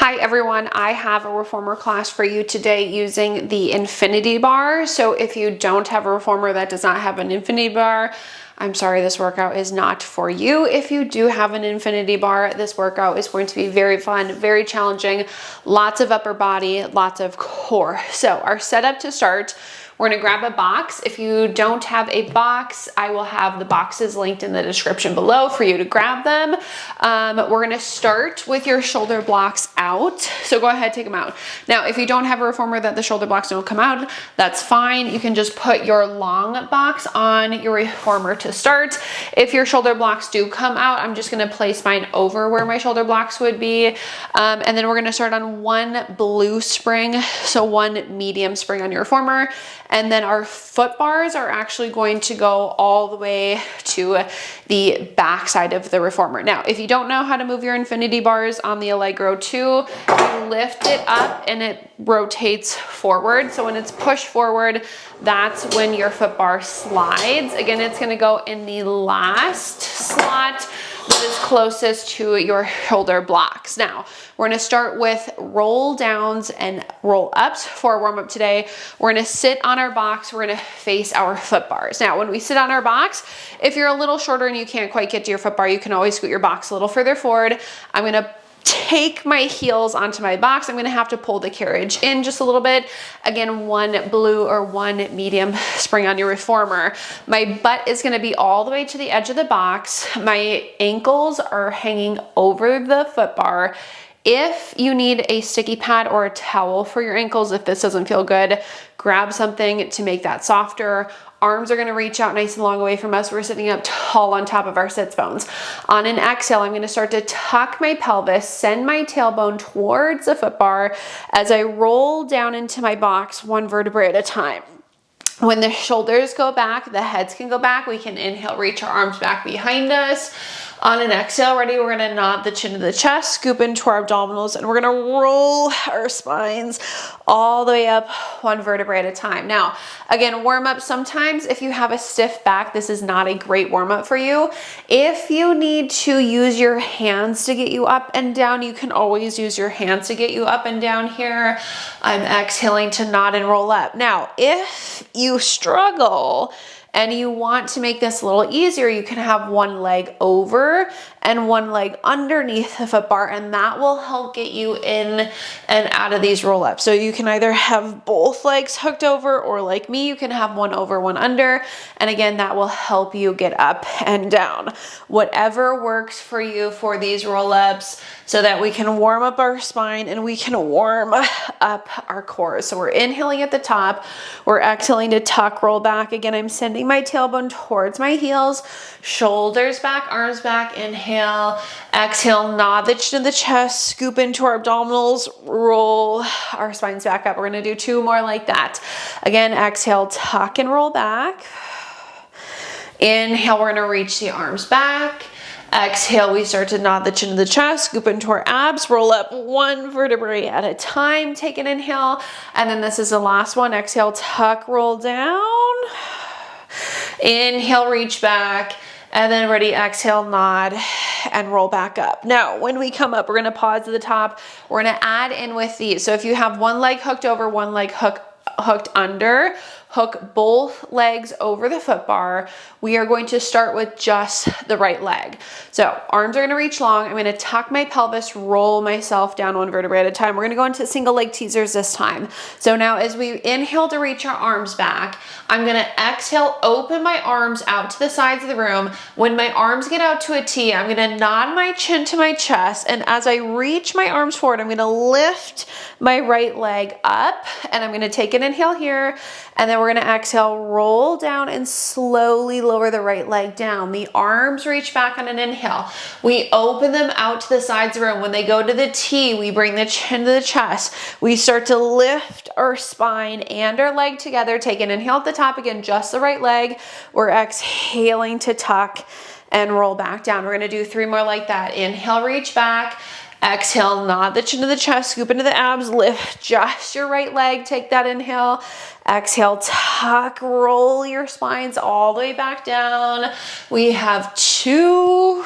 Hi everyone, I have a reformer class for you today using the infinity bar. So if you don't have a reformer that does not have an infinity bar, I'm sorry, this workout is not for you. If you do have an infinity bar, this workout is going to be very fun, very challenging, lots of upper body, lots of core. So our setup to start, we're gonna grab a box. If you don't have a box, I will have the boxes linked in the description below for you to grab them. We're gonna start with your shoulder blocks out. So go ahead, take them out. Now, if you don't have a reformer that the shoulder blocks don't come out, that's fine. You can just put your long box on your reformer to start. If your shoulder blocks do come out, I'm just gonna place mine over where my shoulder blocks would be. And then we're gonna start on one blue spring, so one medium spring on your reformer. And then our foot bars are actually going to go all the way to the back side of the reformer. Now, if you don't know how to move your infinity bars on the Allegro 2, you lift it up and it rotates forward. So when it's pushed forward, that's when your foot bar slides. Again, it's gonna go in the last slot that is closest to your shoulder blocks. Now, we're gonna start with roll downs and roll ups for a warm up today. We're gonna sit on our box, we're gonna face our foot bars. Now, when we sit on our box, if you're a little shorter and you can't quite get to your foot bar, you can always scoot your box a little further forward. I'm gonna take my heels onto my box. I'm gonna have to pull the carriage in just a little bit. Again, one blue or one medium spring on your reformer. My butt is gonna be all the way to the edge of the box. My ankles are hanging over the foot bar. If you need a sticky pad or a towel for your ankles, if this doesn't feel good, grab something to make that softer. Arms are gonna reach out nice and long away from us. We're sitting up tall on top of our sits bones. On an exhale, I'm gonna start to tuck my pelvis, send my tailbone towards the foot bar as I roll down into my box, one vertebrae at a time. When the shoulders go back, the heads can go back. We can inhale, reach our arms back behind us. On an exhale, ready, we're gonna nod the chin to the chest, scoop into our abdominals, and we're gonna roll our spines all the way up, one vertebrae at a time. Now, again, warm up. Sometimes if you have a stiff back, this is not a great warm up for you. If you need to use your hands to get you up and down, you can always use your hands to get you up and down here. I'm exhaling to nod and roll up. Now, if you struggle and you want to make this a little easier, you can have one leg over and one leg underneath the foot bar, and that will help get you in and out of these roll ups. So you can either have both legs hooked over, or like me, you can have one over, one under. And again, that will help you get up and down. Whatever works for you for these roll ups, so that we can warm up our spine and we can warm up our core. So we're inhaling at the top, we're exhaling to tuck, roll back. Again, I'm sending my tailbone towards my heels, shoulders back, arms back, inhale, exhale, nod the chin to the chest, scoop into our abdominals, roll our spines back up. We're gonna do two more like that. Again, exhale, tuck and roll back. Inhale, we're gonna reach the arms back. Exhale, we start to nod the chin to the chest, scoop into our abs, roll up one vertebrae at a time. Take an inhale, and then this is the last one. Exhale, tuck, roll down. Inhale, reach back, and then ready, exhale, nod, and roll back up. Now, when we come up, we're gonna pause at the top. We're gonna add in with these. So if you have one leg hooked over, one leg hooked under, hook both legs over the foot bar. We are going to start with just the right leg. So arms are gonna reach long. I'm gonna tuck my pelvis, roll myself down one vertebrae at a time. We're gonna go into single leg teasers this time. So now as we inhale to reach our arms back, I'm gonna exhale, open my arms out to the sides of the room. When my arms get out to a T, I'm gonna nod my chin to my chest. And as I reach my arms forward, I'm gonna lift my right leg up, and I'm gonna take an inhale here, and then we're gonna exhale, roll down, and slowly lower the right leg down. The arms reach back on an inhale. We open them out to the sides of the room. When they go to the T, we bring the chin to the chest. We start to lift our spine and our leg together. Take an inhale at the top again, just the right leg. We're exhaling to tuck and roll back down. We're gonna do three more like that. Inhale, reach back. Exhale, nod the chin to the chest, scoop into the abs, lift just your right leg, take that inhale. Exhale, tuck, roll your spines all the way back down. We have two.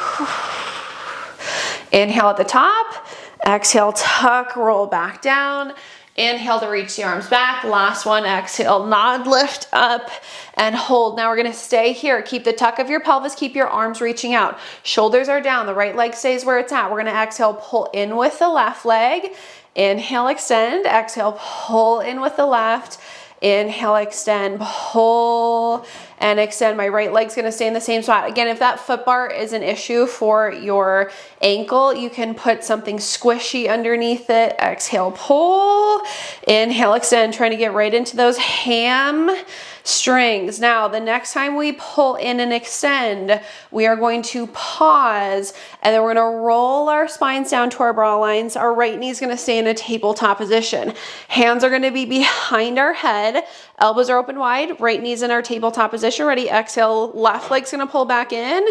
Inhale at the top, Exhale, tuck, roll back down. Inhale to reach the arms back. Last one, exhale, nod, lift up and hold. Now we're gonna stay here. Keep the tuck of your pelvis, keep your arms reaching out. Shoulders are down, the right leg stays where it's at. We're gonna exhale, pull in with the left leg. Inhale, extend, exhale, pull in with the left. Inhale, extend, pull, and extend. My right leg's gonna stay in the same spot. Again, if that foot bar is an issue for your ankle, you can put something squishy underneath it. Exhale, pull. Inhale, extend, trying to get right into those hamstrings. Now, the next time we pull in and extend, we are going to pause, and then we're gonna roll our spines down to our bra lines. Our right knee is gonna stay in a tabletop position. Hands are gonna be behind our head. Elbows are open wide, right knee's in our tabletop position. Ready? Exhale, left leg's gonna pull back in.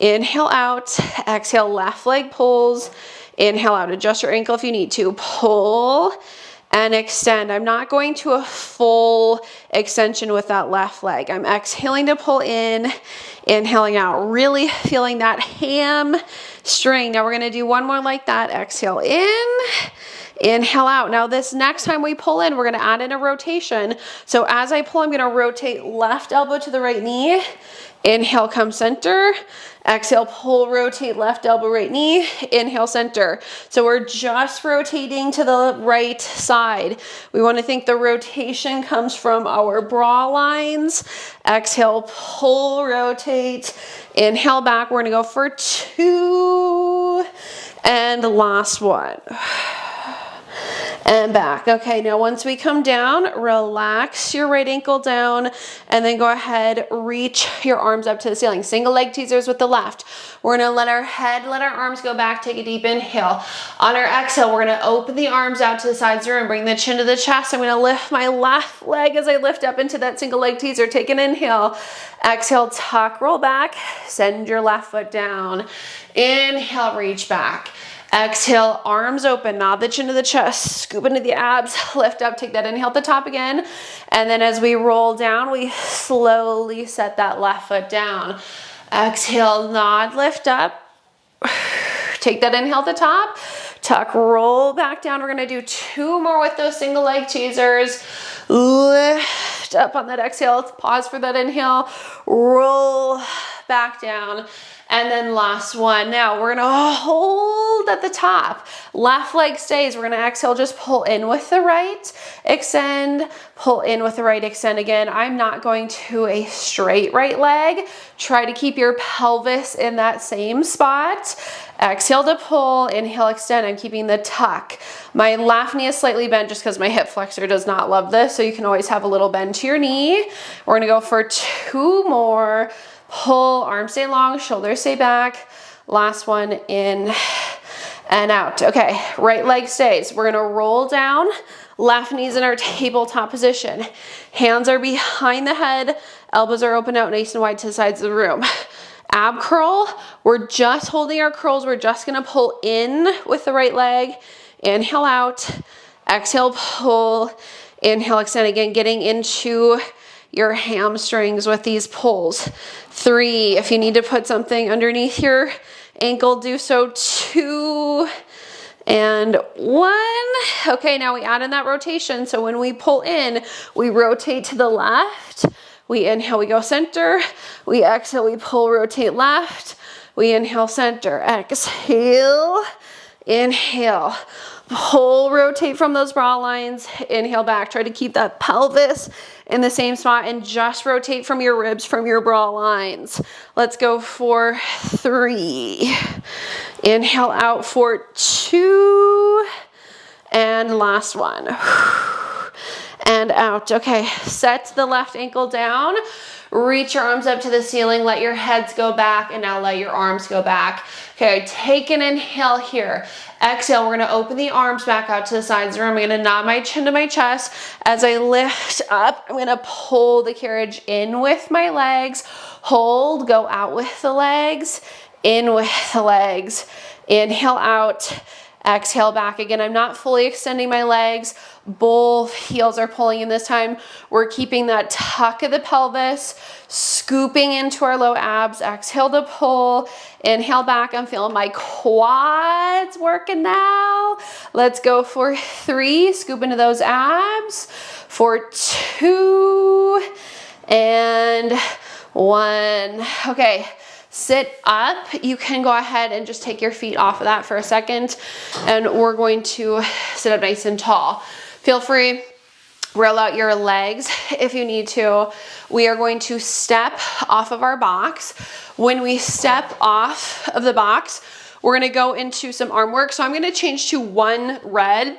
Inhale out, exhale, left leg pulls. Inhale out, adjust your ankle if you need to. Pull and extend. I'm not going to a full extension with that left leg. I'm exhaling to pull in, inhaling out, really feeling that hamstring. Now we're gonna do one more like that. Exhale in. Inhale out. Now this next time we pull in, we're gonna add in a rotation. So as I pull, I'm gonna rotate left elbow to the right knee. Inhale, come center. Exhale, pull, rotate left elbow, right knee. Inhale, center. So we're just rotating to the right side. We want to think the rotation comes from our bra lines. Exhale, pull, rotate. Inhale back. We're going to go for 2. And the last one. And back. Okay, now once we come down, relax your right ankle down, and then go ahead, reach your arms up to the ceiling. Single leg teasers with the left. We're gonna let our head, let our arms go back, take a deep inhale. On our exhale, we're gonna open the arms out to the sides of the room, bring the chin to the chest. I'm gonna lift my left leg as I lift up into that single leg teaser. Take an inhale. Exhale, tuck, roll back, send your left foot down. Inhale, reach back. Exhale, arms open, nod the chin to the chest, scoop into the abs, lift up, take that inhale at the top again. And then as we roll down, we slowly set that left foot down. Exhale, nod, lift up. Take that inhale at the top, tuck, roll back down. We're gonna do 2 more with those single leg teasers. Lift up on that exhale, pause for that inhale, roll back down. And then last one. Now we're gonna hold at the top. Left leg stays. We're gonna exhale, just pull in with the right, extend, pull in with the right, extend again. I'm not going to a straight right leg. Try to keep your pelvis in that same spot. Exhale to pull, inhale, extend. I'm keeping the tuck. My left knee is slightly bent just because my hip flexor does not love this. So you can always have a little bend to your knee. We're gonna go for 2 more. Pull, arms stay long, shoulders stay back. Last one, in and out. Okay, right leg stays. We're gonna roll down, left knee's in our tabletop position. Hands are behind the head, elbows are open out nice and wide to the sides of the room. Ab curl, we're just holding our curls. We're just gonna pull in with the right leg. Inhale out, exhale, pull, inhale, extend again, getting into your hamstrings with these pulls. 3, if you need to put something underneath your ankle, do so. 2 and 1. Okay, now we add in that rotation. So when we pull in, we rotate to the left. We inhale, we go center. We exhale, we pull, rotate left. We inhale, center. Exhale, inhale. Pull, rotate from those bra lines. Inhale back. Try to keep that pelvis in the same spot and just rotate from your ribs, from your bra lines. Let's go for 3. Inhale out for 2. And last one. And out. Okay, set the left ankle down. Reach your arms up to the ceiling. Let your heads go back, and now let your arms go back. Okay, take an inhale here. Exhale, we're gonna open the arms back out to the sides of the room. I'm gonna nod my chin to my chest. As I lift up, I'm gonna pull the carriage in with my legs. Hold, go out with the legs, in with the legs. Inhale out. Exhale back again. I'm not fully extending my legs. Both heels are pulling in this time. We're keeping that tuck of the pelvis, scooping into our low abs. Exhale to pull. Inhale back. I'm feeling my quads working now. Let's go for 3. Scoop into those abs. For 2 and 1. Okay. Sit up. You can go ahead and just take your feet off of that for a second, and we're going to sit up nice and tall. Feel free, roll out your legs if you need to. We are going to step off of our box. When we step off of the box, we're gonna go into some arm work. So I'm gonna change to 1 red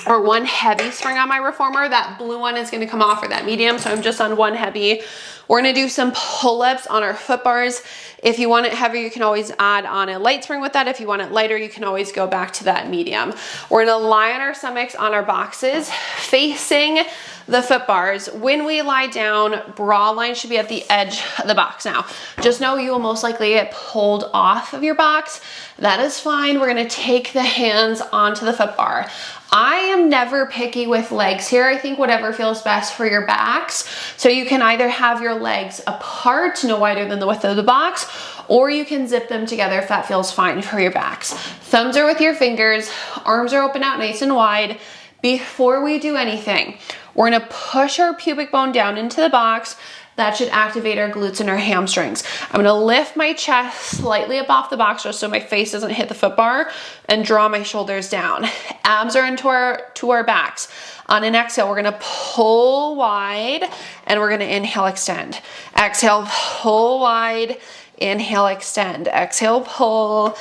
or 1 heavy spring on my reformer. That blue one is gonna come off, or that medium, so I'm just on 1 heavy. We're gonna do some pull-ups on our foot bars. If you want it heavier, you can always add on a light spring with that. If you want it lighter, you can always go back to that medium. We're gonna lie on our stomachs on our boxes, facing the foot bars. When we lie down, bra line should be at the edge of the box. Now, just know you will most likely get pulled off of your box. That is fine. We're gonna take the hands onto the foot bar. I am never picky with legs here. I think whatever feels best for your backs. So you can either have your legs apart, no wider than the width of the box, or you can zip them together if that feels fine for your backs. Thumbs are with your fingers, arms are open out nice and wide. Before we do anything, we're gonna push our pubic bone down into the box. That should activate our glutes and our hamstrings. I'm gonna lift my chest slightly up off the box just so my face doesn't hit the foot bar, and draw my shoulders down. Abs are into our backs. On an exhale, we're gonna pull wide, and we're gonna inhale, extend. Exhale, pull wide, inhale, extend. Exhale, pull,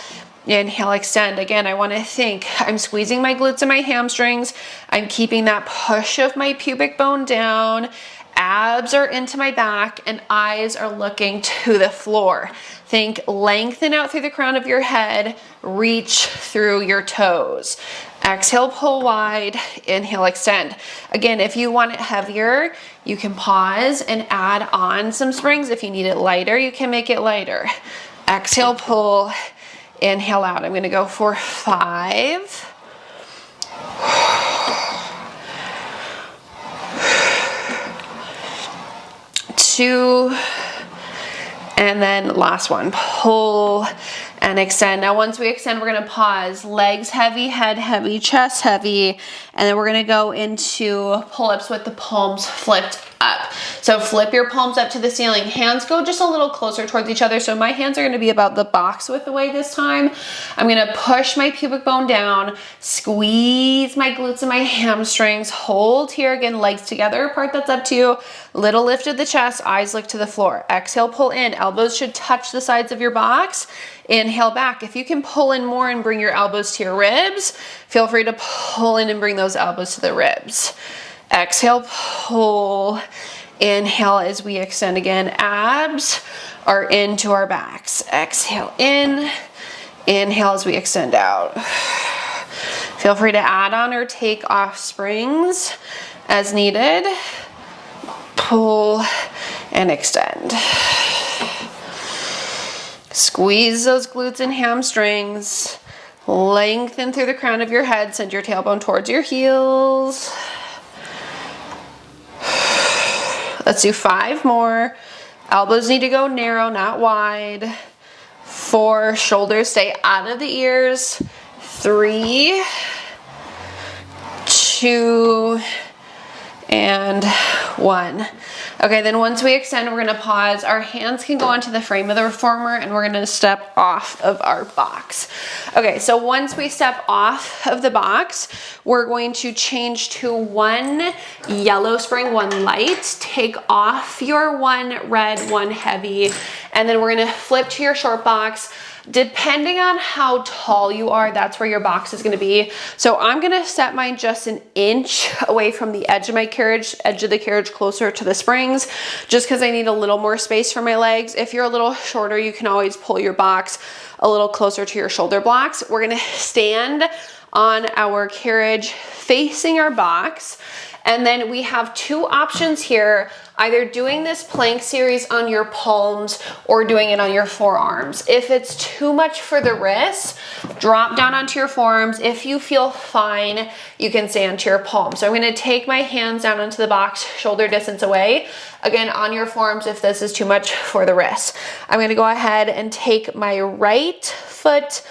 inhale, extend. Again, I wanna think I'm squeezing my glutes and my hamstrings. I'm keeping that push of my pubic bone down. Abs are into my back, and eyes are looking to the floor. Think lengthen out through the crown of your head, reach through your toes. Exhale, pull wide, inhale, extend. Again, if you want it heavier, you can pause and add on some springs. If you need it lighter, you can make it lighter. Exhale, pull, inhale out. I'm gonna go for 5. 2, and then last one, pull and extend. Now, once we extend, we're gonna pause. Legs heavy, head heavy, chest heavy, and then we're gonna go into pull-ups with the palms flipped up. So flip your palms up to the ceiling. Hands go just a little closer towards each other. So my hands are gonna be about the box width away this time. I'm gonna push my pubic bone down, squeeze my glutes and my hamstrings, hold here. Again, legs together apart, that's up to you. Little lift of the chest, eyes look to the floor. Exhale, pull in. Elbows should touch the sides of your box. Inhale back. If you can pull in more and bring your elbows to your ribs, feel free to pull in and bring those elbows to the ribs. Exhale, pull. Inhale as we extend again. Abs are into our backs. Exhale in. Inhale as we extend out. Feel free to add on or take off springs as needed. Pull and extend. Squeeze those glutes and hamstrings. Lengthen through the crown of your head. Send your tailbone towards your heels. Let's do 5 more. Elbows need to go narrow, not wide. 4, shoulders stay out of the ears. 3, 2, and 1. Okay, then once we extend, we're gonna pause. Our hands can go onto the frame of the reformer, and we're gonna step off of our box. Okay, so once we step off of the box, we're going to change to 1 yellow spring, 1 light. Take off your 1 red, 1 heavy, and then we're gonna flip to your short box. Depending on how tall you are, that's where your box is gonna be. So I'm gonna set mine just an inch away from the edge of my carriage, edge of the carriage closer to the springs, just because I need a little more space for my legs. If you're a little shorter, you can always pull your box a little closer to your shoulder blocks. We're gonna stand on our carriage facing our box. And then we have 2 options here either doing this plank series on your palms or doing it on your forearms. If it's too much for the wrists, drop down onto your forearms. If you feel fine, you can stay onto your palms. So I'm gonna take my hands down onto the box, shoulder distance away. Again, on your forearms if this is too much for the wrists. I'm gonna go ahead and take my right foot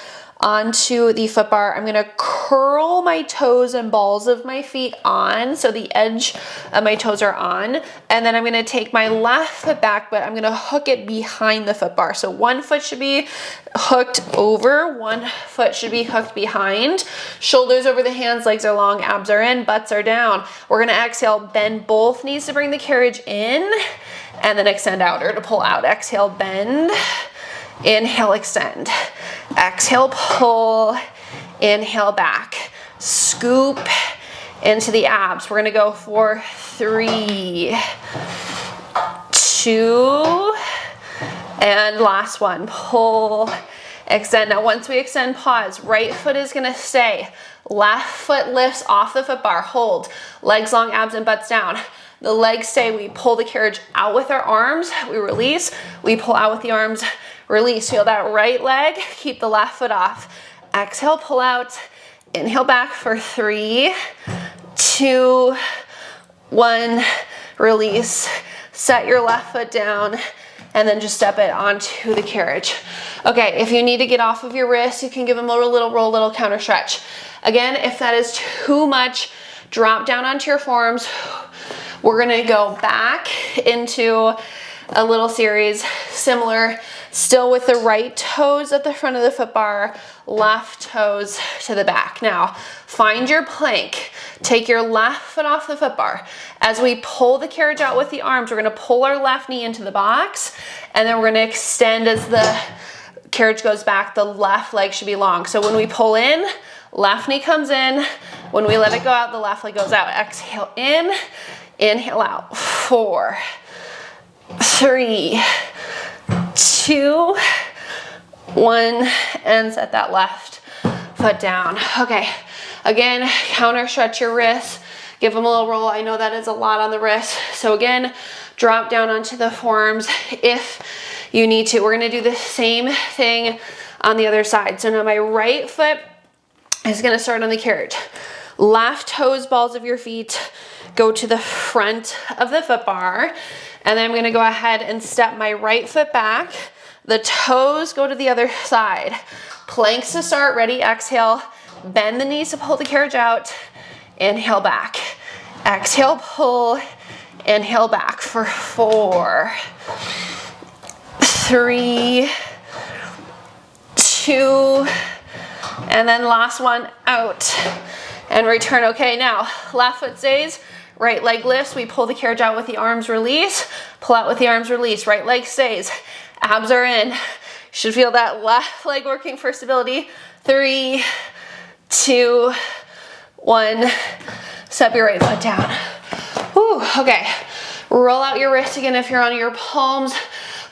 onto the foot bar. I'm gonna curl my toes and balls of my feet on, so the edge of my toes are on, and then I'm gonna take my left foot back, but I'm gonna hook it behind the foot bar. So one foot should be hooked over, one foot should be hooked behind. Shoulders over the hands, legs are long, abs are in, butts are down. We're gonna exhale, bend both knees to bring the carriage in, and then extend out or to pull out. Exhale, bend. Inhale, extend. Exhale, pull. Inhale, back. Scoop into the abs. We're gonna go for 3, 2, and last one. Pull, extend. Now once we extend, pause. Right foot is gonna stay. Left foot lifts off the foot bar. Hold. Legs long, abs and butts down. The legs stay. We pull the carriage out with our arms. We release. We pull out with the arms. Release. Feel that right leg. Keep the left foot off. Exhale, pull out. Inhale back for 3, 2, 1. Release. Set your left foot down and then just step it onto the carriage. Okay, if you need to get off of your wrists, you can give them a little roll, little counter stretch. Again, if that is too much, drop down onto your forearms. We're gonna go back into a little series similar, still with the right toes at the front of the foot bar, left toes to the back. Now, find your plank. Take your left foot off the foot bar. As we pull the carriage out with the arms, we're gonna pull our left knee into the box, and then we're gonna extend as the carriage goes back. The left leg should be long. So when we pull in, left knee comes in. When we let it go out, the left leg goes out. Exhale in, inhale out. 4, 3, 2, 1, and set that left foot down. Okay, again, counter stretch your wrists, give them a little roll. I know that is a lot on the wrist. So again, drop down onto the forearms if you need to. We're gonna do the same thing on the other side. So now my right foot is gonna start on the carriage. Left toes, balls of your feet go to the front of the foot bar. And then I'm gonna go ahead and step my right foot back. The toes go to the other side. Planks to start, ready, exhale. Bend the knees to pull the carriage out. Inhale back. Exhale, pull. Inhale back for 4, 3, 2, and then last one out. And return. Okay, now left foot stays. Right leg lifts, we pull the carriage out with the arms, release. Pull out with the arms, release. Right leg stays. Abs are in. Should feel that left leg working for stability. 3, 2, 1. Step your right foot down. Whew, okay. Roll out your wrist again if you're on your palms.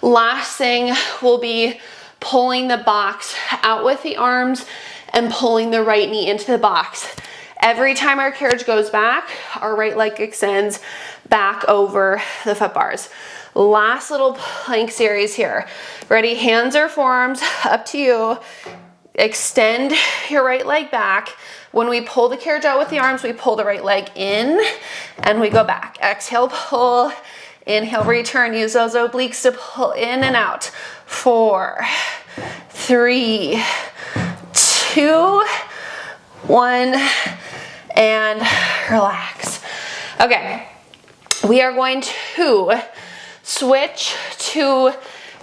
Last thing will be pulling the box out with the arms and pulling the right knee into the box. Every time our carriage goes back, our right leg extends back over the foot bars. Last little plank series here. Ready? Hands or forearms, up to you. Extend your right leg back. When we pull the carriage out with the arms, we pull the right leg in and we go back. Exhale, pull. Inhale, return. Use those obliques to pull in and out. 4, 3, 2, 1, and relax. Okay, we are going to switch to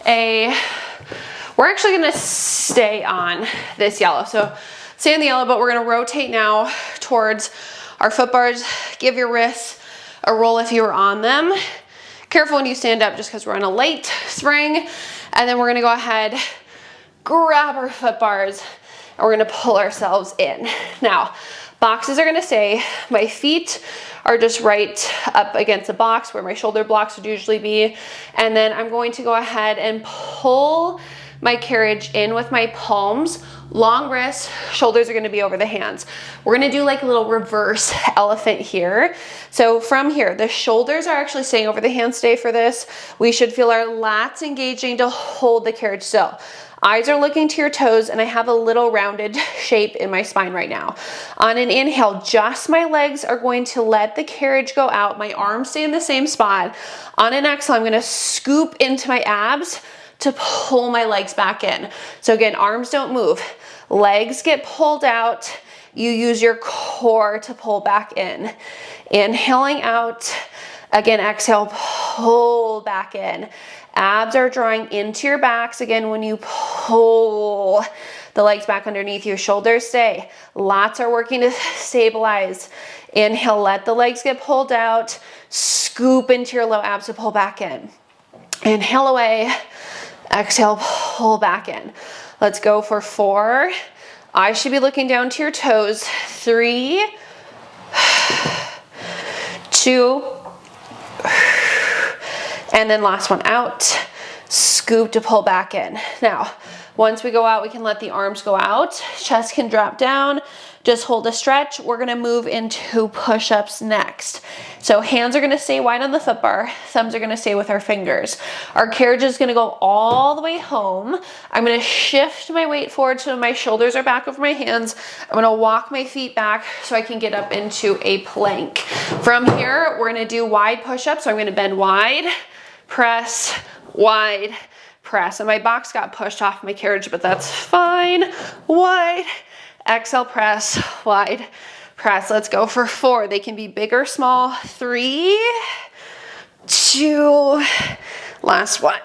we're actually gonna stay on this yellow. So stay on the yellow, but we're gonna rotate now towards our foot bars. Give your wrists a roll if you were on them. Careful when you stand up just because we're on a light spring. And then we're gonna go ahead, grab our foot bars, and we're gonna pull ourselves in. Now, boxes are gonna stay. My feet are just right up against the box where my shoulder blocks would usually be. And then I'm going to go ahead and pull my carriage in with my palms, long wrists, shoulders are gonna be over the hands. We're gonna do like a little reverse elephant here. So from here, the shoulders are actually staying over the hands today for this. We should feel our lats engaging to hold the carriage still. Eyes are looking to your toes, and I have a little rounded shape in my spine right now. On an inhale, just my legs are going to let the carriage go out. My arms stay in the same spot. On an exhale, I'm gonna scoop into my abs to pull my legs back in. So again, arms don't move. Legs get pulled out. You use your core to pull back in. Inhaling out. Again, exhale, pull back in. Abs are drawing into your backs. Again, when you pull the legs back underneath you, shoulders stay. Lats are working to stabilize. Inhale, let the legs get pulled out. Scoop into your low abs to pull back in. Inhale away. Exhale, pull back in. Let's go for 4. Eyes should be looking down to your toes. 3, 2, and then last one out. Scoop to pull back in. Now, once we go out, we can let the arms go out. Chest can drop down. Just hold a stretch. We're gonna move into push-ups next. So hands are gonna stay wide on the foot bar. Thumbs are gonna stay with our fingers. Our carriage is gonna go all the way home. I'm gonna shift my weight forward so my shoulders are back over my hands. I'm gonna walk my feet back so I can get up into a plank. From here, we're gonna do wide push-ups. So I'm gonna bend wide, press, wide, press. And my box got pushed off my carriage, but that's fine. Wide. Exhale, press, wide, press. Let's go for 4. They can be big or small. 3, 2, last one.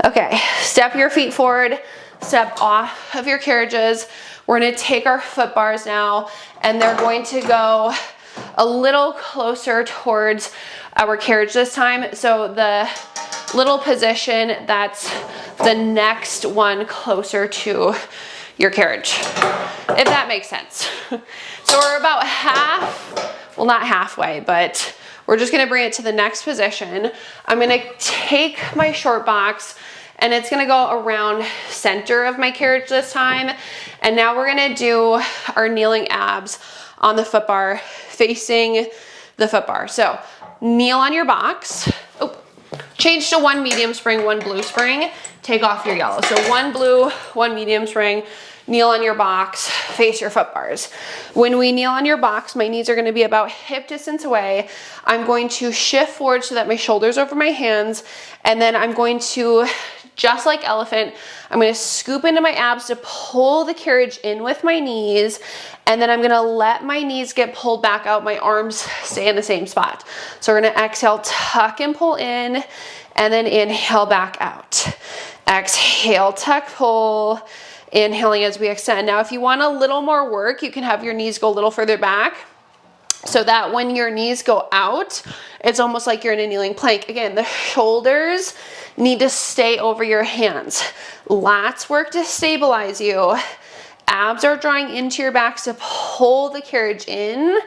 Okay, step your feet forward, step off of your carriages. We're gonna take our foot bars now, and they're going to go a little closer towards our carriage this time. So the little position that's the next one closer to your carriage, if that makes sense. So we're about half, well, not halfway, but we're just gonna bring it to the next position. I'm gonna take my short box and it's gonna go around center of my carriage this time. And now we're gonna do our kneeling abs on the foot bar facing the foot bar. So kneel on your box. Oh, change to 1 medium spring, 1 blue spring. Take off your yellow. So 1 blue, 1 medium spring. Kneel on your box, face your foot bars. When we kneel on your box, my knees are gonna be about hip distance away. I'm going to shift forward so that my shoulders are over my hands, and then I'm going to, just like elephant, I'm gonna scoop into my abs to pull the carriage in with my knees, and then I'm gonna let my knees get pulled back out, my arms stay in the same spot. So we're gonna exhale, tuck and pull in, and then inhale back out. Exhale, tuck, pull. Inhaling as we extend. Now, if you want a little more work, you can have your knees go a little further back so that when your knees go out, it's almost like you're in a kneeling plank. Again, the shoulders need to stay over your hands. Lats work to stabilize you. Abs are drawing into your backs to pull the carriage in.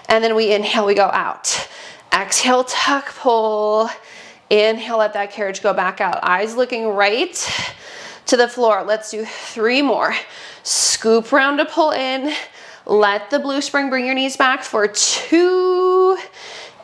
And then we inhale, we go out. Exhale, tuck, pull. Inhale, let that carriage go back out. Eyes looking right to the floor. Let's do 3 more. Scoop round to pull in. Let the blue spring bring your knees back for 2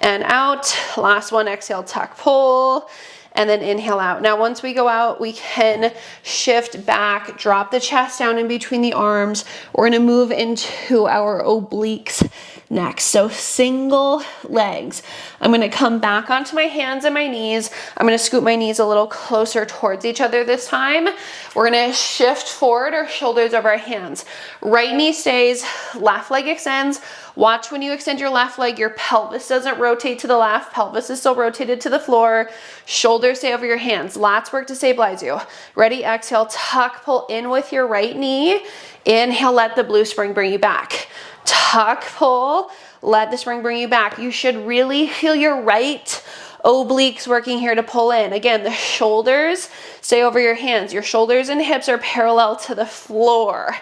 and out. Last one, exhale, tuck, pull, and then inhale out. Now, once we go out, we can shift back, drop the chest down in between the arms. We're gonna move into our obliques next. So single legs. I'm gonna come back onto my hands and my knees. I'm gonna scoop my knees a little closer towards each other this time. We're gonna shift forward, our shoulders over our hands. Right knee stays, left leg extends. Watch when you extend your left leg, your pelvis doesn't rotate to the left, pelvis is still rotated to the floor. Shoulders stay over your hands. Lats work to stabilize you. Ready, exhale, tuck, pull in with your right knee. Inhale, let the blue spring bring you back. Tuck, pull, let the spring bring you back. You should really feel your right obliques working here to pull in. Again, the shoulders stay over your hands. Your shoulders and hips are parallel to the floor.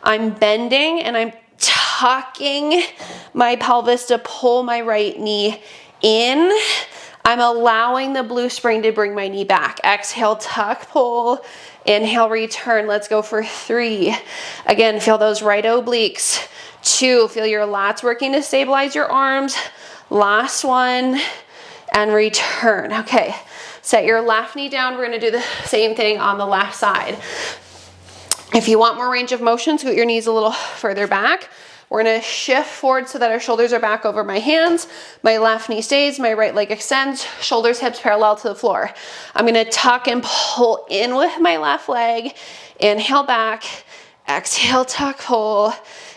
I'm bending and I'm tucking my pelvis to pull my right knee in. I'm allowing the blue spring to bring my knee back. Exhale, tuck, pull. Inhale, return. Let's go for 3. Again, feel those right obliques. 2, feel your lats working to stabilize your arms. Last one, and return. Okay, set your left knee down. We're gonna do the same thing on the left side. If you want more range of motion, scoot your knees a little further back. We're gonna shift forward so that our shoulders are back over my hands. My left knee stays, my right leg extends, shoulders, hips parallel to the floor. I'm gonna tuck and pull in with my left leg. Inhale back, exhale, tuck, pull.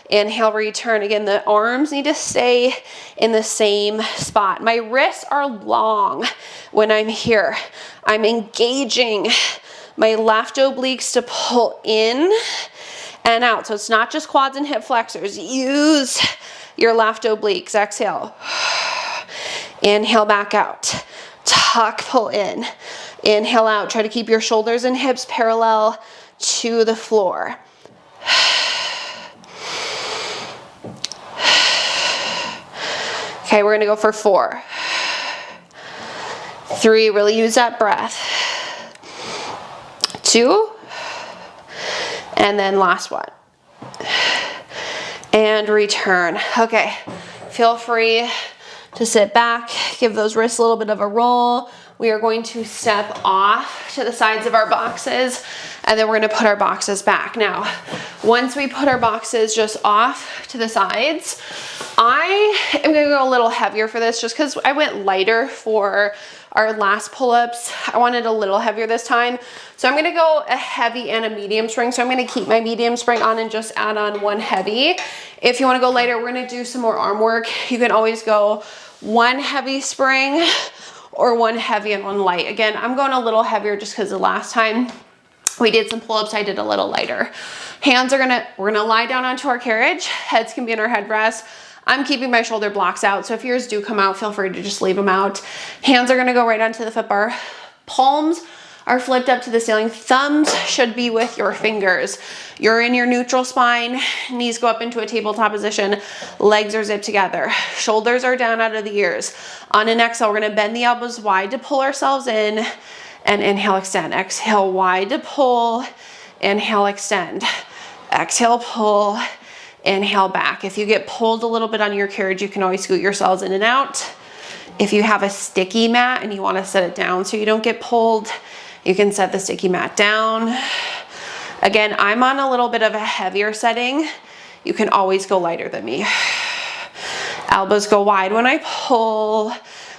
Inhale, return. Again, the arms need to stay in the same spot. My wrists are long when I'm here. I'm engaging my left obliques to pull in and out. So it's not just quads and hip flexors. Use your left obliques. Exhale. Inhale, back out. Tuck, pull in. Inhale out. Try to keep your shoulders and hips parallel to the floor. Okay, we're gonna go for 4. 3, really use that breath. 2, and then last one. And return. Okay, feel free to sit back, give those wrists a little bit of a roll. We are going to step off to the sides of our boxes, and then we're gonna put our boxes back. Now, once we put our boxes just off to the sides, I am gonna go a little heavier for this just because I went lighter for our last pull-ups. I wanted a little heavier this time. So I'm gonna go a heavy and a medium spring. So I'm gonna keep my medium spring on and just add on 1 heavy. If you wanna go lighter, we're gonna do some more arm work. You can always go 1 heavy spring or 1 heavy and 1 light. Again, I'm going a little heavier just because the last time we did some pull-ups, I did a little lighter. Hands are we're gonna lie down onto our carriage. Heads can be in our headrest. I'm keeping my shoulder blocks out, so if yours do come out, feel free to just leave them out. Hands are gonna go right onto the foot bar. Palms are flipped up to the ceiling. Thumbs should be with your fingers. You're in your neutral spine. Knees go up into a tabletop position. Legs are zipped together. Shoulders are down out of the ears. On an exhale, we're gonna bend the elbows wide to pull ourselves in, and inhale, extend. Exhale, wide to pull. Inhale, extend. Exhale, pull. Inhale, back. If you get pulled a little bit on your carriage, you can always scoot yourselves in and out. If you have a sticky mat and you want to set it down so you don't get pulled, you can set the sticky mat down. Again, I'm on a little bit of a heavier setting. You can always go lighter than me. Elbows go wide when I pull.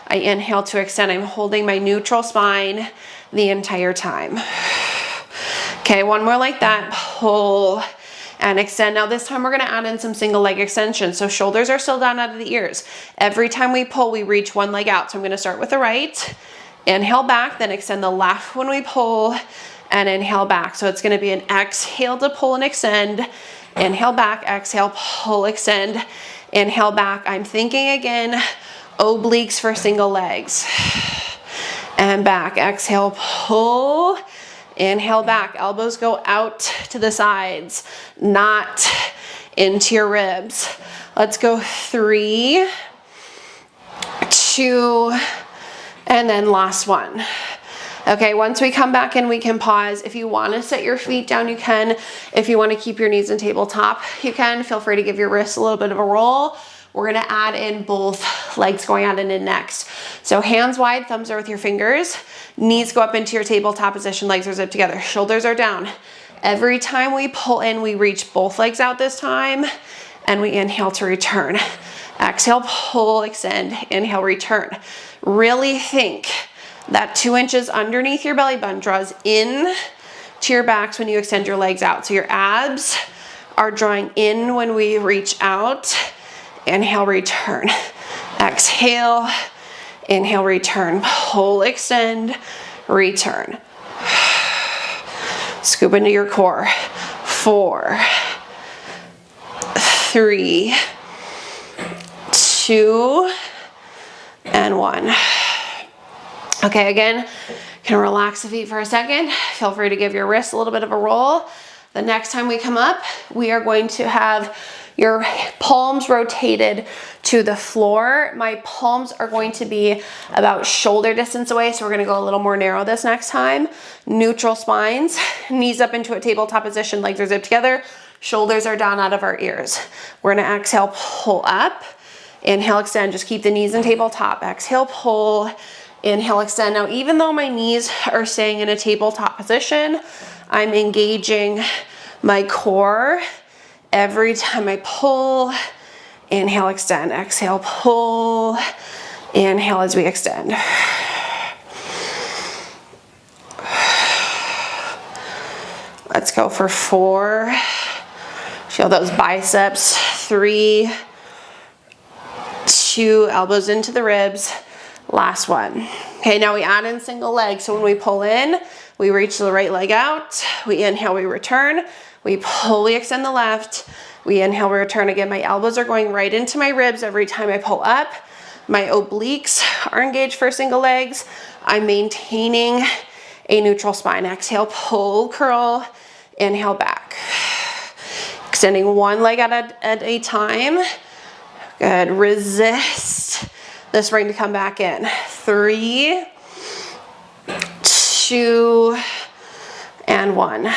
I inhale to extend. I'm holding my neutral spine the entire time. Okay, 1 more like that. Pull and extend. Now this time we're gonna add in some single leg extensions. So shoulders are still down out of the ears. Every time we pull, we reach 1 leg out. So I'm gonna start with the right, inhale back, then extend the left when we pull, and inhale back. So it's gonna be an exhale to pull and extend, inhale back, exhale, pull, extend, inhale back. I'm thinking again, obliques for single legs. And back, exhale, pull, inhale back. Elbows go out to the sides, not into your ribs. Let's go 3, 2, and then last one. Okay, once we come back in, we can pause. If you want to set your feet down, you can. If you want to keep your knees in tabletop, you can. Feel free to give your wrists a little bit of a roll. We're gonna add in both legs going out and in next. So hands wide, thumbs are with your fingers. Knees go up into your tabletop position, legs are zipped together, shoulders are down. Every time we pull in, we reach both legs out this time, and we inhale to return. Exhale, pull, extend, inhale, return. Really think that 2 inches underneath your belly button draws in to your backs when you extend your legs out. So your abs are drawing in when we reach out. Inhale, return. Exhale, inhale, return. Pull, extend, return. Scoop into your core. 4, 3, 2, and 1. Okay, again, can relax the feet for a second. Feel free to give your wrists a little bit of a roll. The next time we come up, we are going to have Your palms rotated to the floor. My palms are going to be about shoulder distance away, so we're gonna go a little more narrow this next time. Neutral spines, knees up into a tabletop position, legs are zipped together, shoulders are down out of our ears. We're gonna exhale, pull up, inhale, extend, just keep the knees in tabletop. Exhale, pull, inhale, extend. Now, even though my knees are staying in a tabletop position, I'm engaging my core every time I pull. Inhale, extend, exhale, pull, inhale as we extend. Let's go for 4. Feel those biceps. 3, 2, elbows into the ribs. Last one. Okay, now we add in single leg. So when we pull in, we reach the right leg out. We inhale, we return. We pull, we extend the left. We inhale, we return. Again, my elbows are going right into my ribs every time I pull up. My obliques are engaged for single legs. I'm maintaining a neutral spine. Exhale, pull, curl, inhale back. Extending one leg at a time. Good, resist the spring to come back in. 3, 2, and 1.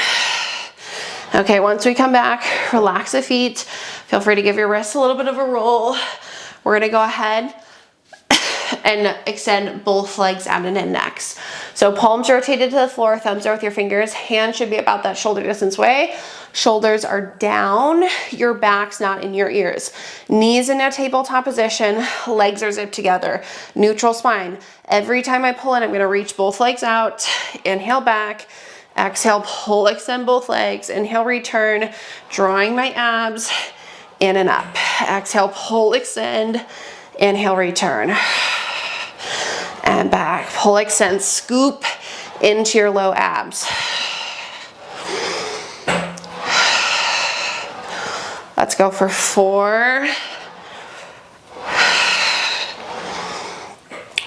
Okay, once we come back, relax the feet. Feel free to give your wrists a little bit of a roll. We're gonna go ahead and extend both legs out and in next. So palms rotated to the floor, thumbs are with your fingers, hands should be about that shoulder distance away. Shoulders are down, your back's not in your ears. Knees in a tabletop position, legs are zipped together. Neutral spine. Every time I pull in, I'm gonna reach both legs out, inhale back, exhale, pull, extend both legs, inhale, return, drawing my abs in and up. Exhale, pull, extend, inhale, return. And back, pull, extend, scoop into your low abs. Let's go for 4,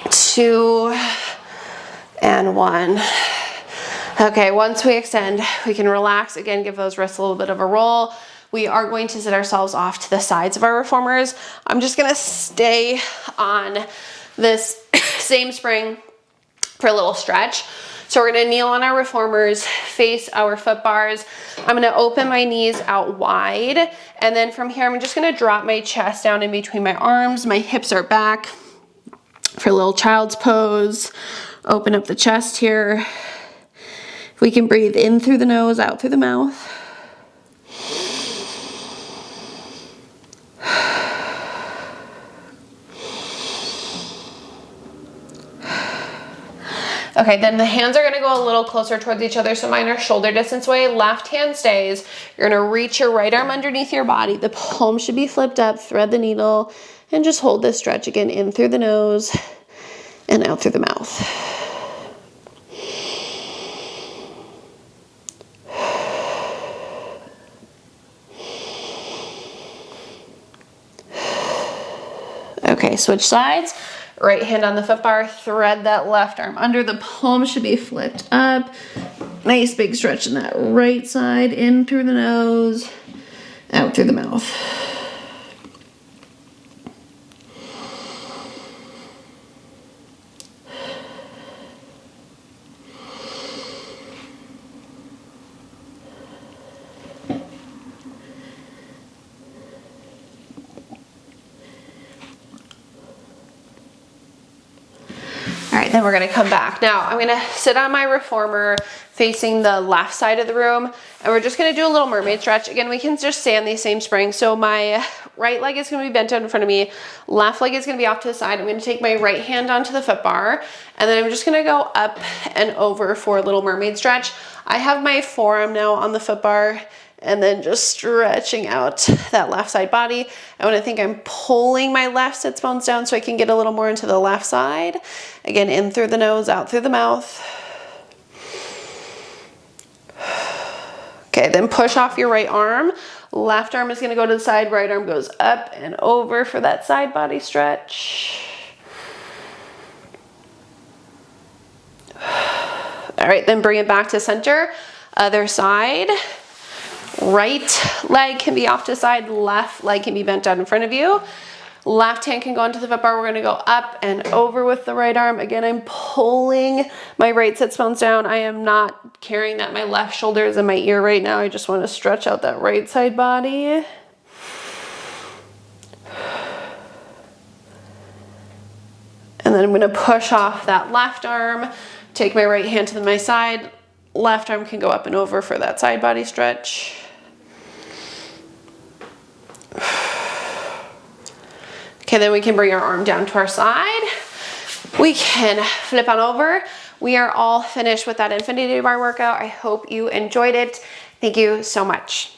2, and 1. Okay, once we extend, we can relax. Again, give those wrists a little bit of a roll. We are going to sit ourselves off to the sides of our reformers. I'm just gonna stay on this same spring for a little stretch. So we're gonna kneel on our reformers, face our foot bars. I'm gonna open my knees out wide. And then from here, I'm just gonna drop my chest down in between my arms. My hips are back for a little child's pose. Open up the chest here. We can breathe in through the nose, out through the mouth. Okay, then the hands are gonna go a little closer towards each other, so mine are shoulder distance away. Left hand stays. You're gonna reach your right arm underneath your body. The palm should be flipped up, thread the needle, and just hold this stretch again, in through the nose and out through the mouth. Okay, switch sides. Right hand on the foot bar, thread that left arm under. The palm should be flipped up. Nice big stretch in that right side, in through the nose, out through the mouth. All right, then we're gonna come back. Now I'm gonna sit on my reformer facing the left side of the room, and we're just gonna do a little mermaid stretch. Again, we can just stay on these same springs. So my right leg is gonna be bent out in front of me, left leg is gonna be off to the side. I'm gonna take my right hand onto the foot bar, and then I'm just gonna go up and over for a little mermaid stretch. I have my forearm now on the foot bar, and then just stretching out that left side body. I want to think I'm pulling my left sits bones down so I can get a little more into the left side. Again, in through the nose, out through the mouth. Okay, then push off your right arm. Left arm is going to go to the side, right arm goes up and over for that side body stretch. All right, then bring it back to center. Other side. Right leg can be off to the side, left leg can be bent down in front of you. Left hand can go onto the foot bar. We're gonna go up and over with the right arm. Again, I'm pulling my right sit bones down. I am not carrying that. My left shoulder is in my ear right now. I just wanna stretch out that right side body. And then I'm gonna push off that left arm, take my right hand to my side. Left arm can go up and over for that side body stretch. Okay, then we can bring our arm down to our side. We can flip on over. We are all finished with that infinity bar workout. I hope you enjoyed it. Thank you so much.